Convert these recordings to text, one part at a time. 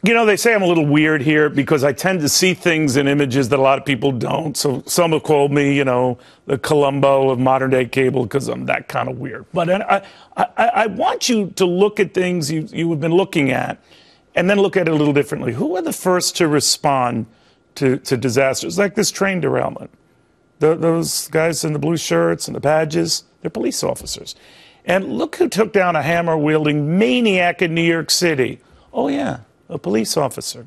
You know, they say I'm a little weird here because I tend to see things in images that a lot of people don't. So some have called me, you know, the Columbo of modern-day cable because I'm that kind of weird. But I want you to look at things you have been looking at and then look at it a little differently. Who are the first to respond to disasters like this train derailment? Those guys in the blue shirts and the badges, they're police officers. And look who took down a hammer-wielding maniac in New York City. Oh, yeah. A police officer.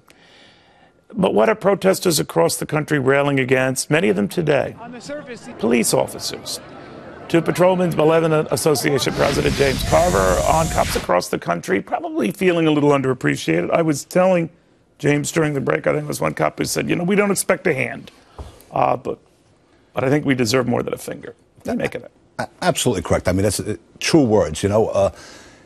But what are protesters across the country railing against? Many of them today. On the surface, police officers. To Patrolmen's Malevolent Association President James Carver on cops across the country, probably feeling a little underappreciated. I was telling James during the break, I think it was one cop who said, you know, we don't expect a hand, but I think we deserve more than a finger. What do you make of it? Absolutely correct. I mean, that's true words, you know.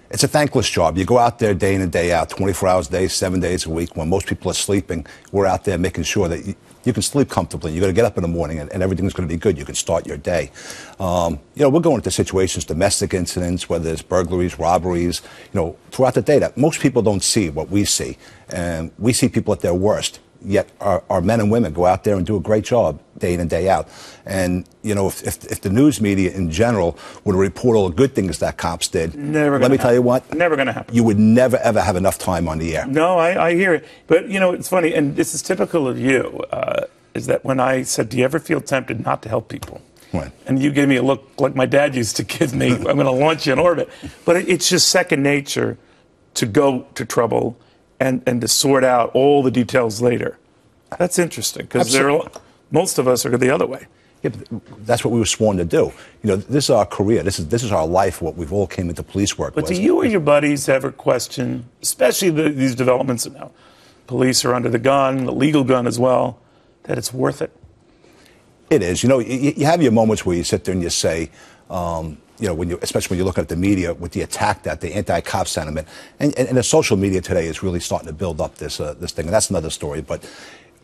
It's a thankless job. You go out there day in and day out, 24 hours a day, 7 days a week. When most people are sleeping, we're out there making sure that you can sleep comfortably. You're going to get up in the morning and everything's going to be good. You can start your day. You know, we're going into situations, domestic incidents, whether it's burglaries, robberies, you know, throughout the day that most people don't see what we see. And we see people at their worst. Yet our men and women go out there and do a great job day in and day out. And, you know, if the news media in general would report all the good things that cops did, let me tell you what. Never going to happen. You would never, ever have enough time on the air. No, I hear it. But, you know, it's funny, and this is typical of you, is that when I said, do you ever feel tempted not to help people? When? And you gave me a look like my dad used to give me, I'm going to launch you in orbit. But it's just second nature to go to trouble and to sort out all the details later. That's interesting, because most of us are the other way. Yeah, but that's what we were sworn to do. You know, this is our career. This is our life, what we've all came into police work with. But do you or your buddies ever question, especially these developments now, police are under the gun, the legal gun as well, that it's worth it? It is. You know, you have your moments where you sit there and you say, you know, especially when you look at the media with the attack, that the anti-cop sentiment, and the social media today is really starting to build up this thing, and that's another story. But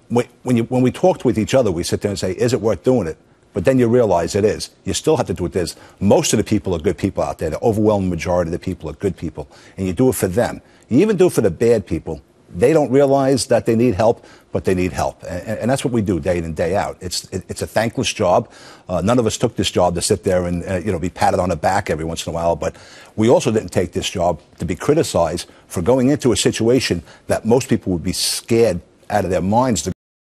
when we talk with each other, we sit there and say, is it worth doing it? But then you realize it is. You still have to do it. Most of the people are good people out there. The overwhelming majority of the people are good people, and you do it for them. You even do it for the bad people. They don't realize that they need help, but they need help. And that's what we do day in and day out. It's a thankless job. None of us took this job to sit there and, you know, be patted on the back every once in a while. But we also didn't take this job to be criticized for going into a situation that most people would be scared out of their minds to